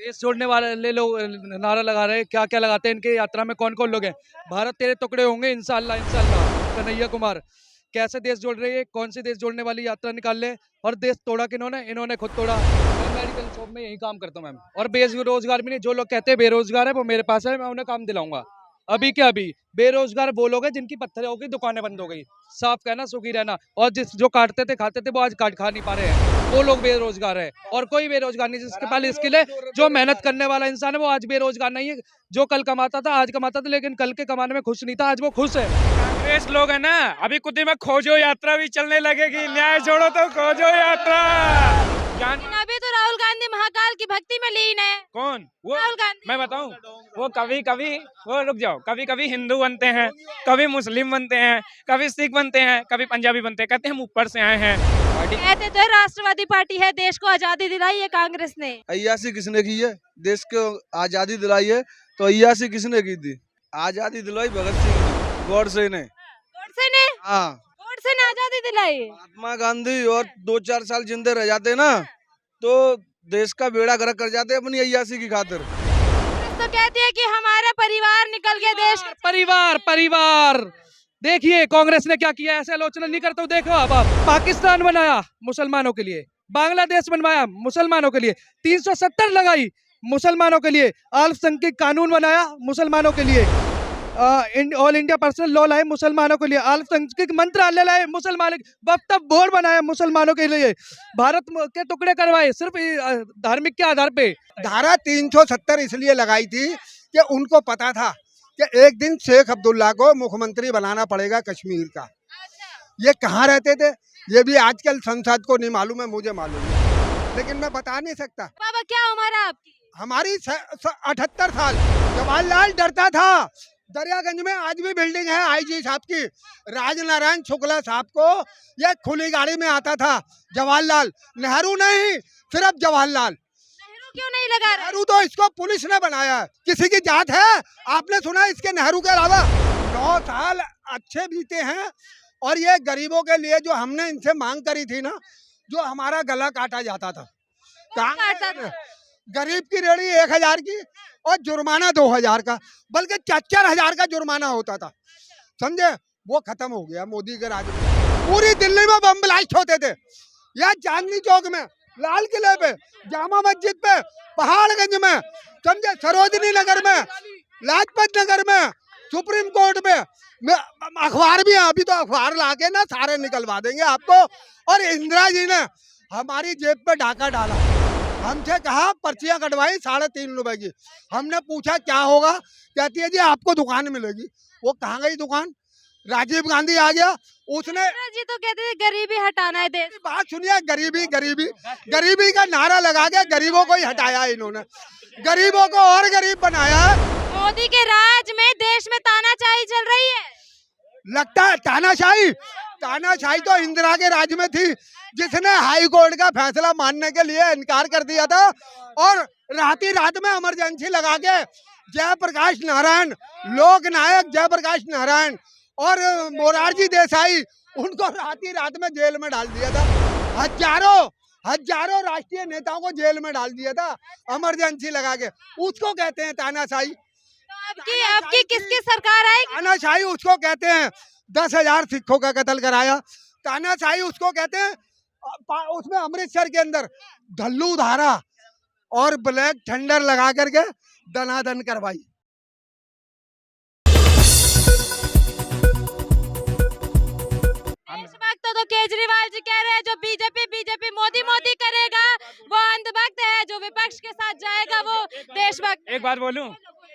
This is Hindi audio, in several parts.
देश जोड़ने वाले लोग नारा लगा रहे हैं, क्या क्या लगाते हैं इनके यात्रा में, कौन कौन लोग हैं? भारत तेरे टुकड़े होंगे इंशाल्लाह इंशाल्लाह। कन्हैया कुमार कैसे देश जोड़ रही है, कौन सी देश जोड़ने वाली यात्रा निकाल ले। और देश तोड़ा किन्होंने? इन्होंने खुद तोड़ा। मैं मेडिकल शॉप में यही काम करता हूँ मैम, और बेरोजगार भी नहीं। जो लोग कहते हैं बेरोजगार है वो मेरे पास है, मैं उन्हें काम दिलाऊंगा। अभी क्या अभी बेरोजगार वो लोग हैं जिनकी पत्थरों की दुकानें बंद हो गई। साफ कहना, सुखी रहना। और जिस जो काटते थे खाते थे वो आज काट खा नहीं पा रहे हैं, वो लोग बेरोजगार है। और कोई बेरोजगार नहीं जिसके पास स्किल है, जो मेहनत करने वाला इंसान है वो आज बेरोजगार नहीं है। जो कल कमाता था आज कमाता था, लेकिन कल के कमाने में खुश नहीं था, आज वो खुश है। कांग्रेस लोग है ना, अभी कुछ दिन में खोजो यात्रा भी चलने लगेगी। न्याय जोड़ो तो खोजो यात्रा। लेकिन अभी तो राहुल गांधी महाकाल की भक्ति में लीन है। कौन वो? राहुल गांधी। मैं बताऊं, वो कभी कभी वो रुक जाओ, कभी कभी हिंदू बनते हैं, कभी मुस्लिम बनते हैं, कभी सिख बनते हैं, कभी पंजाबी बनते हैं। कहते हैं हम ऊपर से आए हैं। कहते तो राष्ट्रवादी पार्टी है, देश को आजादी दिलाई है कांग्रेस ने। अय्यासी किसने की है? देश को आजादी दिलाई है तो अय्यासी किसने की थी? आजादी दिलाई भगत सिंह ने, गॉडसे ने। गोडसे ने? हाँ, गोडसे ने आजादी दिलाई। महात्मा गांधी और 2-4 साल जिंदे रह जाते ना तो देश का बेड़ा गर्क कर जाते अपनी अय्यासी की खातिर। तो कहती है कि हमारा परिवार निकल गया देश का। परिवार परिवार देखिए कांग्रेस ने क्या किया, ऐसे आलोचना नहीं करता हूं। देखो अब आप पाकिस्तान बनाया मुसलमानों के लिए, बांग्लादेश बनवाया मुसलमानों के लिए, 370 लगाई मुसलमानों के लिए, अल्पसंख्यक कानून बनाया मुसलमानों के लिए, ऑल इंडिया पर्सनल लॉ लाए मुसलमानों के लिए, अल्पसंख्यक मंत्रालय लाए मुसलमानों, वक्फ बोर्ड बनाया मुसलमानों के लिए, भारत के टुकड़े करवाए सिर्फ धार्मिक के आधार पे। धारा 370 इसलिए लगाई थी कि उनको पता था कि एक दिन शेख अब्दुल्ला को मुख्यमंत्री बनाना पड़ेगा कश्मीर का। ये कहाँ रहते थे ये भी आजकल संसद को नहीं मालूम है, मुझे मालूम है, लेकिन मैं बता नहीं सकता। बाबा क्या उम्र है आपकी? हमारी 78 साल। जवाहरलाल डरता था। दरियागंज में आज भी बिल्डिंग है आईजी साहब की, राजनारायण शुक्ला साहब को ये खुली गाड़ी में आता था जवाहरलाल। नेहरू नहीं, सिर्फ जवाहरलाल। नेहरू क्यों नहीं लगा रहे? नेहरू तो इसको पुलिस ने बनाया है। किसी की जात है आपने सुना इसके नेहरू के अलावा? 9 साल अच्छे बीते हैं। और ये गरीबों के लिए जो हमने इनसे मांग करी थी ना, जो हमारा गला काटा जाता था, काटता था? गरीब की रेहड़ी 1000 की और जुर्माना 2000 का, बल्कि 4000 का जुर्माना होता था, समझे? वो खत्म हो गया मोदी के राज में। पूरी दिल्ली में बम ब्लास्ट होते थे, या चांदनी चौक में, लाल किले पे, जामा मस्जिद पे, पहाड़गंज में, समझे, सरोजनी नगर में, लाजपत नगर में, सुप्रीम कोर्ट में। अखबार भी है, अभी तो अखबार लाके ना सारे निकलवा देंगे आपको। और इंदिरा जी ने हमारी जेब पे डाका डाला, हमसे कहा पर्चियां कटवाई 3.5 रुपए की। हमने पूछा क्या होगा, कहती है जी आपको दुकान मिलेगी। वो कहाँ गई दुकान? राजीव गांधी आ गया, उसने जी तो कहते थे गरीबी हटाना है देश। बात सुनिए, गरीबी गरीबी गरीबी का नारा लगा के गरीबों को ही हटाया इन्होंने, गरीबों को और गरीब बनाया। मोदी के राज में देश में तानाशाही चल रही है। लगता है तानाशाही? तानाशाही तो इंदिरा के राज में थी, जिसने हाई कोर्ट का फैसला मानने के लिए इनकार कर दिया था, और रात ही रात में इमरजेंसी लगा के जयप्रकाश नारायण, लोक नायक जयप्रकाश नारायण और मोरारजी देसाई, उनको रात ही रात में जेल में डाल दिया था। हजारों राष्ट्रीय नेताओं को जेल में डाल दिया था इमरजेंसी लगा के। उसको कहते हैं तानाशाही। तो आपकी किसकी सरकार आएगी? तानाशाही उसको कहते हैं। 10,000 सिखों का कत्ल कराया, तानाशाही उसको कहते हैं। उसमें अमृतसर के अंदर ढल्लू धारा और ब्लैक थंडर लगा करके दनादन करवाई। देशभक्त तो केजरीवाल जी कह रहे हैं जो बीजेपी मोदी मोदी करेगा वो अंधभक्त है, जो विपक्ष के साथ जाएगा वो देशभक्त। एक बात बोलूं,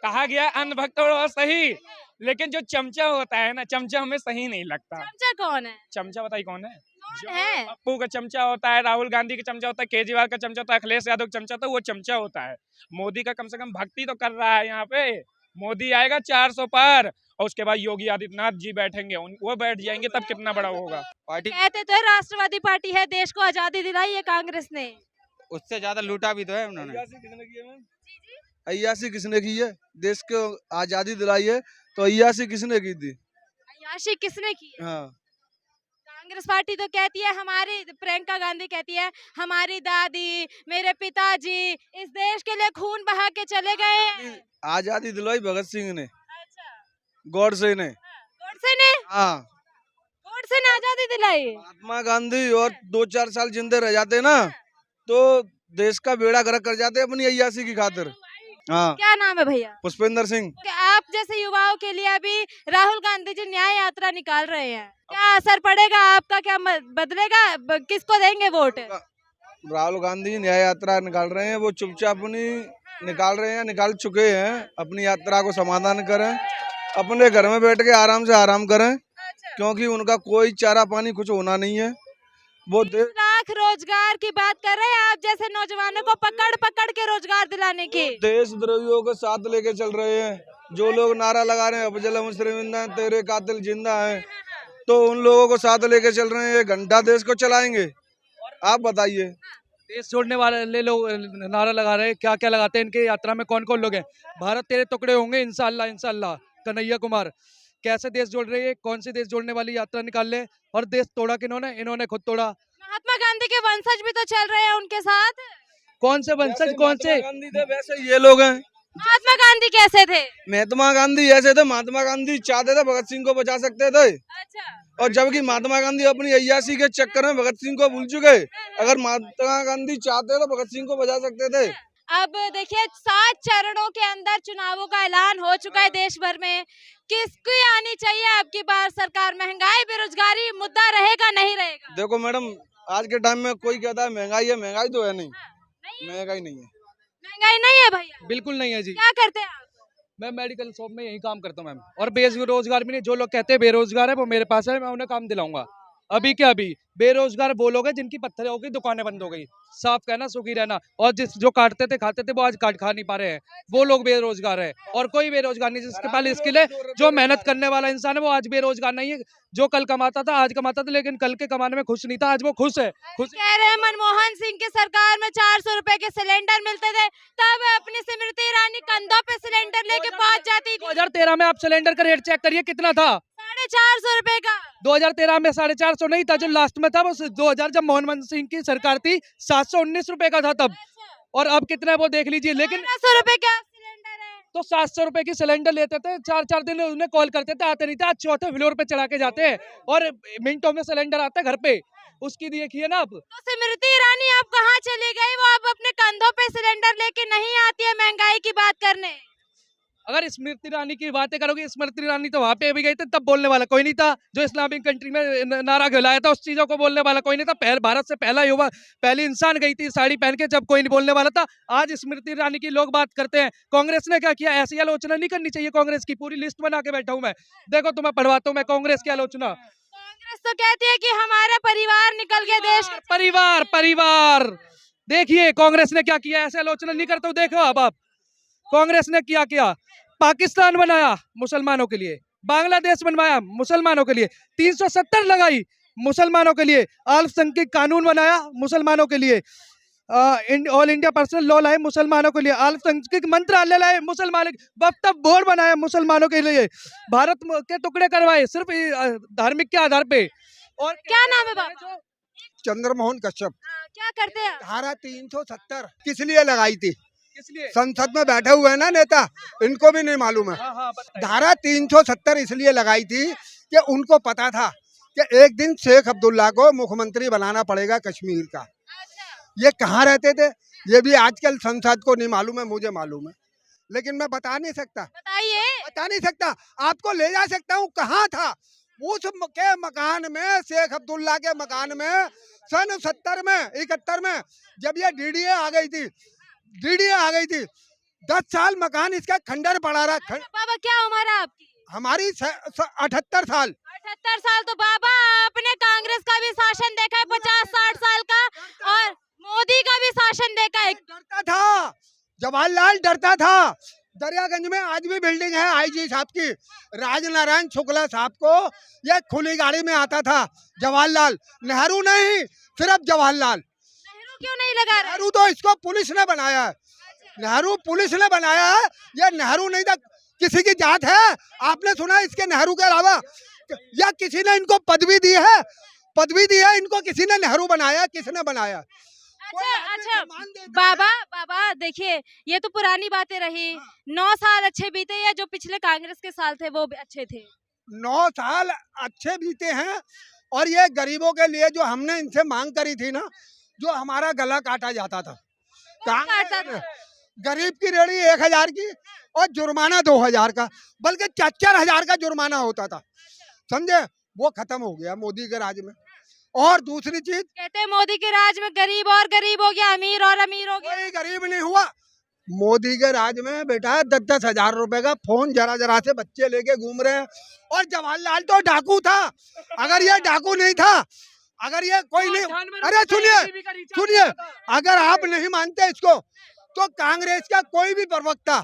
कहा गया अंधभक्त और सही, लेकिन जो चमचा होता है ना, चमचा हमें सही नहीं लगता। चमचा कौन है? चमचा बताइए कौन है? कौन है? पप्पू का चमचा होता है, राहुल गांधी का चमचा होता है, केजरीवाल का चमचा होता है, अखिलेश यादव का चमचा होता है, वो चमचा होता है। मोदी का कम से कम भक्ति तो कर रहा है यहाँ पे। मोदी आएगा 400 पर, और उसके बाद योगी आदित्यनाथ जी बैठेंगे, वो बैठ जाएंगे, तब कितना बड़ा होगा। पार्टी कहते तो राष्ट्रवादी पार्टी है, देश को आजादी दिलाई है कांग्रेस ने। उससे ज्यादा लूटा भी तो है उन्होंने। अय्यासी किसने की है? देश को आजादी दिलाई है तो अय्यासी किसने की थी? अय्याशी किसने की है? हाँ, कांग्रेस पार्टी तो कहती है हमारी, प्रियंका गांधी कहती है हमारी दादी, मेरे पिताजी इस देश के लिए खून बहा के चले गए हैं। आजादी दिलवाई भगत सिंह ने, अच्छा, गॉडसे ने। गोडसे ने, हाँ, गोडसे ने आजादी दिलाई। महात्मा गांधी और 2-4 साल जिंदे रह जाते ना तो देश का बेड़ा गर्क कर जाते अपनी अय्यासी की खातिर। हाँ, क्या नाम है भैया? पुष्पेंद्र सिंह। कि आप जैसे युवाओं के लिए अभी राहुल गांधी जी न्याय यात्रा निकाल रहे हैं, क्या असर पड़ेगा आपका, क्या बदलेगा, किसको देंगे वोट? राहुल गांधी न्याय यात्रा निकाल रहे हैं, वो चुपचाप अपनी निकाल रहे हैं, निकाल चुके हैं। अपनी यात्रा को समाधान करें, अपने घर में बैठ के आराम से आराम करें, क्योंकि उनका कोई चारा पानी कुछ होना नहीं है। वो 30 लाख रोजगार की बात कर रहे हैं आप जैसे नौजवानों को पकड़ पकड़ के रोजगार दिलाने की। देशद्रोहियों को साथ लेके चल रहे हैं। जो लोग नारा लगा रहे हैं अफजल मुस्लिमिंदा तेरे कातिल जिंदा हैं, तो उन लोगों को साथ लेके चल रहे हैं। ये घंटा देश को चलाएंगे, आप बताइए। देश जोड़ने वाले लोग नारा लगा रहे हैं, क्या क्या लगाते हैं इनके यात्रा में, कौन कौन लोग हैं? भारत तेरे टुकड़े होंगे इंशाल्लाह इंशाल्लाह। कन्हैया कुमार कैसे देश जोड़ रही है, कौन सी देश जोड़ने वाली यात्रा निकाल ले, और देश तोड़ा किन्होंने? इन्होंने खुद तोड़ा। महात्मा गांधी के वंशज भी तो चल रहे हैं उनके साथ। कौन से वंशज, कौन से? गांधी थे वैसे ये लोग हैं। महात्मा गांधी कैसे थे? महात्मा गांधी ऐसे थे, महात्मा गांधी चाहते थे भगत सिंह को बचा सकते थे, अच्छा, और जबकि महात्मा गांधी अपनी अय्यासी के चक्कर में भगत सिंह को भूल चुके। अगर महात्मा गांधी चाहते तो भगत सिंह को बचा सकते थे। अब देखिए 7 चरणों के अंदर चुनावों का ऐलान हो चुका है देश भर में। किसकी आनी चाहिए आपकी बार सरकार? महंगाई, बेरोजगारी मुद्दा रहेगा नहीं रहेगा? देखो मैडम, आज के टाइम में कोई कहता है महंगाई है, महंगाई तो है नहीं, नहीं है? महंगाई नहीं है। महंगाई नहीं है भैया? बिल्कुल नहीं है जी। क्या करते हैं आप? मैं मेडिकल शॉप में यही काम करता हूँ मैम, और बेरोजगार भी नहीं। जो लोग कहते हैं बेरोजगार है वो मेरे पास है, मैं उन्हें काम दिलाऊंगा। अभी क्या अभी बेरोजगार वो लोग हैं जिनकी पत्थरों की दुकानें बंद हो गई। साफ कहना, सुखी रहना। और जो काटते थे खाते थे वो आज काट खा नहीं पा रहे हैं, वो लोग बेरोजगार है। और कोई बेरोजगार नहीं जिसके पास स्किल है, जो मेहनत करने वाला इंसान है वो आज बेरोजगार नहीं है। जो कल कमाता था आज कमाता था, लेकिन कल के कमाने में खुश नहीं था, आज वो खुश है। कह रहे हैं मनमोहन सिंह की सरकार में 400 रुपए के सिलेंडर मिलते थे, तब अपनी स्मृति ईरानी कंधों पे सिलेंडर लेके पहुंच जाती थी। 2013 में आप सिलेंडर का रेट चेक करिए कितना था, 450 रुपए का। 2013 में 450 नहीं था, जो लास्ट में था वो 2000 जब मनमोहन सिंह की सरकार थी 719 रुपए का था तब। और अब कितना है वो देख लीजिए। लेकिन 1200 रुपए का सिलेंडर है। तो 700 रुपए की सिलेंडर लेते थे, 4-4 दिन उन्हें कॉल करते थे, आते नहीं थे। आज चौथे फ्लोर पे चढ़ा के जाते हैं और मिनटों में सिलेंडर आता है घर पे। उसकी देखिए ना आप। तो स्मृति ईरानी अब कहाँ चली गई? वो अब अपने कंधों पे सिलेंडर लेके नहीं आती है महंगाई की बात करने। अगर स्मृति ईरानी की बातें करोगे, स्मृति ईरानी तो वहां पे भी गई थी, तब बोलने वाला कोई नहीं था। जो इस्लामिक कंट्री में नारा खिलाया था, उस चीजों को बोलने वाला कोई नहीं था। भारत से पहला युवा, पहली इंसान गई थी साड़ी पहन के, जब कोई नहीं बोलने वाला था। आज स्मृति ईरानी की लोग बात करते हैं। कांग्रेस ने क्या किया? ऐसी आलोचना नहीं करनी चाहिए कांग्रेस की। पूरी लिस्ट बना के बैठा हूं मैं, देखो तुम्हें पढ़वाता हूँ मैं कांग्रेस की आलोचना। कांग्रेस तो कहती है कि हमारा परिवार निकल गया देश का। परिवार परिवार देखिए कांग्रेस ने क्या किया। ऐसे आलोचना नहीं करते हो, देखो अब आप कांग्रेस ने क्या किया। पाकिस्तान बनाया मुसलमानों के लिए, बांग्लादेश बनवाया मुसलमानों के लिए, 370 लगाई मुसलमानों के लिए, अल्पसंख्यक कानून बनाया मुसलमानों के लिए, ऑल इंडिया पर्सनल लॉ लाए मुसलमानों के लिए, अल्पसंख्यक मंत्रालय लाए मुसलमानों, वक्फ बोर्ड बनाया मुसलमानों के लिए, भारत के टुकड़े करवाए सिर्फ धार्मिक के आधार पे। और क्या नाम है बाबा? चंद्रमोहन कश्यप। क्या करते हैं? धारा 370 किस लिए लगाई थी? इसलिए संसद में बैठे हुए हैं ना नेता, इनको भी नहीं मालूम है। धारा 370 इसलिए लगाई थी कि उनको पता था कि एक दिन शेख अब्दुल्ला को मुख्यमंत्री बनाना पड़ेगा कश्मीर का। ये कहाँ रहते थे ये भी आजकल संसद को नहीं मालूम है, मुझे मालूम है, लेकिन मैं बता नहीं सकता। बता नहीं सकता, आपको ले जा सकता हूँ। कहाँ था उस के मकान में, शेख अब्दुल्ला के मकान में सन 71 में जब ये डीडीए आ गई थी, 10 साल मकान इसका खंडर पड़ा रहा। बाबा क्या उम्र है आपकी? हमारी 78 साल। 78 साल तो बाबा आपने कांग्रेस का भी शासन देखा है 50-60 साल का, और मोदी का भी शासन देखा है। डरता था, जवाहरलाल डरता था। दरियागंज में आज भी बिल्डिंग है आईजी साहब की, राजनारायण शुक्ला साहब को ये खुली गाड़ी में आता था जवाहरलाल, नेहरू नहीं, सिर्फ जवाहरलाल। नेहरू क्यों नहीं लगा रहा? नेहरू तो इसको पुलिस ने बनाया है, नेहरू पुलिस ने बनाया है, ये नेहरू नहीं था। किसी की जात है आपने सुना इसके नेहरू के अलावा? या किसी ने इनको पदवी दी है? पदवी दी है इनको, किसी ने नेहरू बनाया, किसने बनाया? अच्छा बाबा देखिए, ये तो पुरानी बातें रही। 9 साल अच्छे बीते या जो पिछले कांग्रेस के साल थे वो भी अच्छे थे? 9 साल अच्छे बीते हैं, और ये गरीबों के लिए जो हमने इनसे मांग करी थी ना, जो हमारा गला काटा जाता था, काटता कांग्रेस ने गरीब की रेहड़ी 1000 की और जुर्माना 2000 का, बल्कि 4000 का जुर्माना होता था, समझे? वो खत्म हो गया मोदी के राज में। और दूसरी चीज, कहते हैं मोदी के राज में गरीब और गरीब हो गया, अमीर और अमीर हो गया। कोई गरीब नहीं हुआ मोदी के राज में बेटा। 10-10 हजार रुपए का फोन जरा से बच्चे लेके घूम रहे हैं। और जवाहरलाल तो डाकू था। अगर ये डाकू नहीं था, अगर ये कोई नहीं, अरे सुनिए, अगर आप नहीं मानते इसको, तो कांग्रेस का कोई भी प्रवक्ता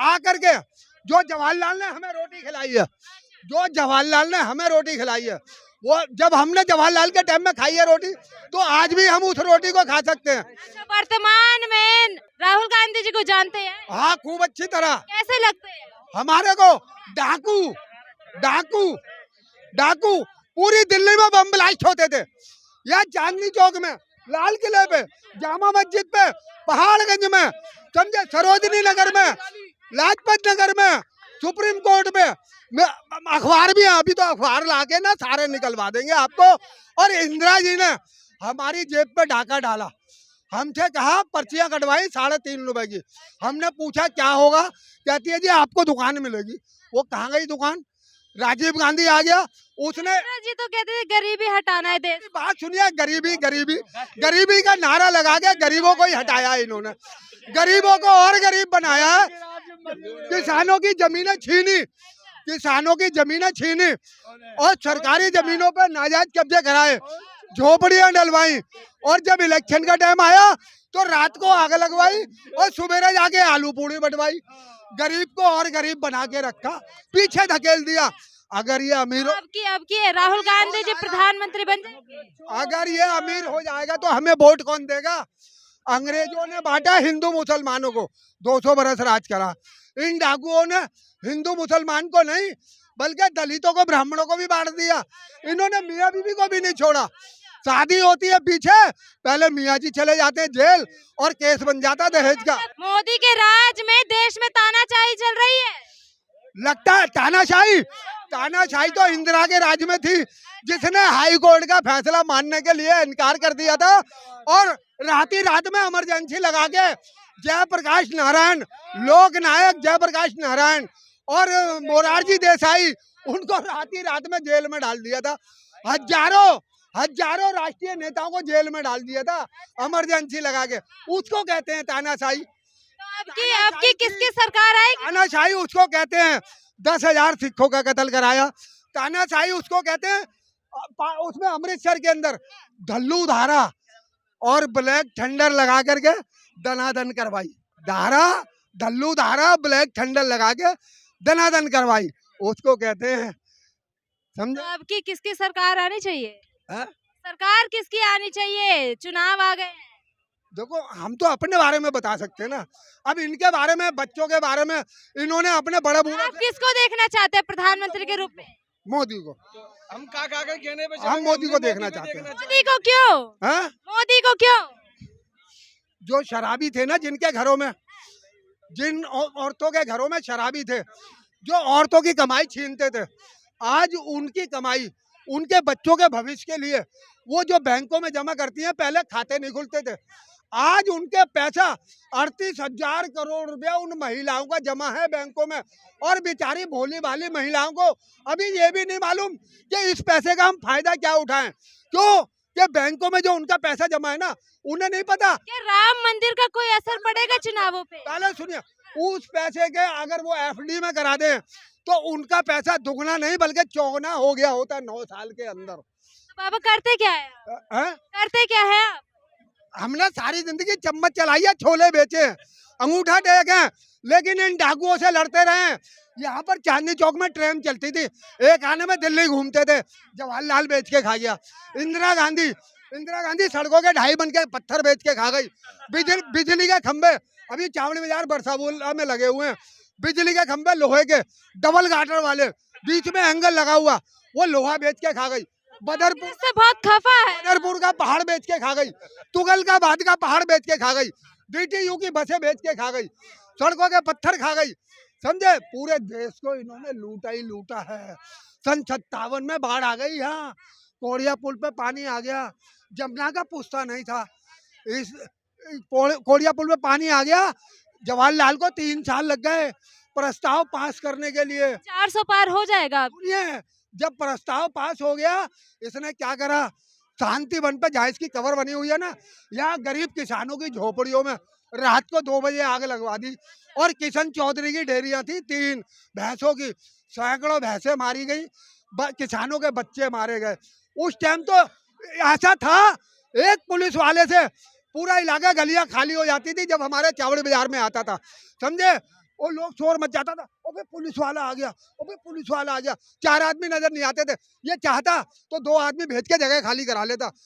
आकर के, जो जवाहरलाल ने हमें रोटी खिलाई है, वो जब हमने जवाहरलाल के टाइम में खाई है रोटी, तो आज भी हम उस रोटी को खा सकते हैं। अच्छा, वर्तमान में राहुल गांधी जी को जानते हैं? हाँ, खूब अच्छी तरह। कैसे लगते हैं? हमारे को डाकू पूरी दिल्ली में बम ब्लास्ट होते थे। या चांदनी चौक में, लाल किले पे, जामा मस्जिद पे, पहाड़गंज में, समझे, सरोजनी नगर में, लाजपत नगर में, सुप्रीम कोर्ट में, अखबार भी है, अभी तो अखबार लाके ना सारे निकलवा देंगे आपको। और इंदिरा जी ने हमारी जेब पे डाका डाला, हमसे कहा पर्चियां कटवाई 3.5 रुपए की। हमने पूछा क्या होगा, कहती है जी आपको दुकान मिलेगी। वो कहाँ गई दुकान? राजीव गांधी आ गया, उसने जी तो कहते थे गरीबी हटाना है देश। बात सुनिए, गरीबी का नारा लगा के गरीबों को ही हटाया इन्होंने, गरीबों को और गरीब बनाया है। किसानों की जमीनें छीनी और सरकारी जमीनों पर नाजायज कब्जे कराए, झोपड़ियां डलवाई, और जब इलेक्शन का टाइम आया तो रात को आग लगवाई और सुबेरे जाके आलू पूड़ी बंटवाई। गरीब को और गरीब बना के रखा, पीछे धकेल दिया। अगर ये अमीर अब की राहुल गांधी जी प्रधानमंत्री बन जाएंगे? अगर ये अमीर हो जाएगा तो हमें वोट कौन देगा? अंग्रेजों ने बांटा हिंदू मुसलमानों को, 200 बरस राज करा। इन डाकुओं ने हिंदू मुसलमान को नहीं, बल्कि दलितों को, ब्राह्मणों को भी बांट दिया। इन्होंने मियाँ बीवी को भी नहीं छोड़ा। शादी होती है पीछे, पहले मियाँ जी चले जाते हैं जेल और केस बन जाता दहेज का। मोदी के राज में देश में तानाशाही चल रही है। लगता है तानाशाही तो इंदिरा के राज में थी, जिसने हाई कोर्ट का फैसला मानने के लिए इनकार कर दिया था, और रात में इमरजेंसी लगा के जयप्रकाश नारायण, लोक नायक जयप्रकाश नारायण और मोरारजी देसाई, उनको रात में जेल में डाल दिया था। हजारों राष्ट्रीय नेताओं को जेल में डाल दिया था इमरजेंसी लगा के। उसको कहते हैं तानाशाही। तो अब की किसकी सरकार आएगी? तानाशाही उसको कहते हैं। 10,000 सिखों का कत्ल कराया, तानाशाही उसको कहते हैं। उसमें अमृतसर के अंदर धल्लू धारा और ब्लैक थंडर लगा करके दनादन करवाई। धल्लू धारा ब्लैक थंडर लगा के दनादन करवाई, उसको कहते हैं, समझे? तो अब की किसकी सरकार आनी चाहिए? सरकार किसकी आनी चाहिए? चुनाव आ गए। देखो, हम तो अपने बारे में बता सकते हैं ना, अब इनके बारे में, बच्चों के बारे में, इन्होंने अपने बड़े बूढ़े। आप किसको देखना चाहते हैं प्रधानमंत्री के रूप में? मोदी को। हम कहने पे हम मोदी को देखना चाहते हैं। मोदी को क्यों? मोदी को क्यों? जो शराबी थे ना, जिनके घरों में, जिन औरतों के घरों में शराबी थे, जो औरतों की कमाई छीनते थे, आज उनकी कमाई उनके बच्चों के भविष्य के लिए वो जो बैंकों में जमा करती हैं, पहले खाते नहीं खुलते थे, आज उनके पैसा 38,000 करोड़ रुपया उन महिलाओं का जमा है बैंकों में। और बेचारी भोली भाली महिलाओं को अभी ये भी नहीं मालूम कि इस पैसे का हम फायदा क्या उठाएं। क्यों? कि बैंकों में जो उनका पैसा जमा है ना, उन्हें नहीं पता कि राम मंदिर का कोई असर पड़ेगा चुनावों पे। पहले सुनिए, उस पैसे के अगर वो FD में करा दें तो उनका पैसा दुगना नहीं बल्कि चौगुना हो गया होता 9 साल के अंदर। तो बाबा करते क्या है? करते क्या है आप? हमने सारी जिंदगी चम्मच चलाई है, छोले बेचे, अंगूठा टेक है, लेकिन इन डाकुओं से लड़ते रहे। यहाँ पर चांदनी चौक में ट्रेन चलती थी, एक आने में दिल्ली घूमते थे, जवाहरलाल बेच के खा गया। इंदिरा गांधी सड़कों के ढाई बन के पत्थर बेच के खा गई। बिजली के खंभे अभी चावड़ी बाजार बरसाबुला में लगे हुए हैं, बिजली के खंभे लोहे के डबल गाटर वाले, बीच में एंगल लगा हुआ, वो लोहा बेच के खा गई। बदरपुर इससे बहुत खफा है। बदरपुर का पहाड़ बेच के खा गई, तुगलकाबाद का पहाड़ बेच के खा गई, DTU की बसें बेच के खा गई, सड़कों के पत्थर खा गई। समझे, पूरे देश को इन्होंने लूटा ही लूटा है। सन 57 में बाढ़ आ गई यहाँ, कोरिया पुल पे पानी आ गया, जमुना का पूछता नहीं था। इस कोरिया पुल पे पानी आ गया, जवाहरलाल को 3 साल लग गए प्रस्ताव पास करने के लिए। 400 पार हो जाएगा अब। सुनिए, जब प्रस्ताव पास हो गया, इसने क्या करा, शांति वन पे जहाँ इसकी कवर बनी हुई है ना, यहाँ गरीब किसानों की झोपड़ियों में रात को 2 बजे आग लगवा दी। और किशन चौधरी की डेयरियां थी 3 भैंसों की, सैकड़ों भैंसें मारी गई, किसानों के बच्चे मारे गए। उस टाइम तो ऐसा था, एक पुलिस वाले से पूरा इलाका गलियां खाली हो जाती थी जब हमारे चावड़ी बाजार में आता था। समझे, वो लोग शोर मच जाता था, अबे पुलिस वाला आ गया, अबे पुलिस वाला आ गया। 4 आदमी नजर नहीं आते थे, ये चाहता तो 2 आदमी भेज के जगह खाली करा लेता।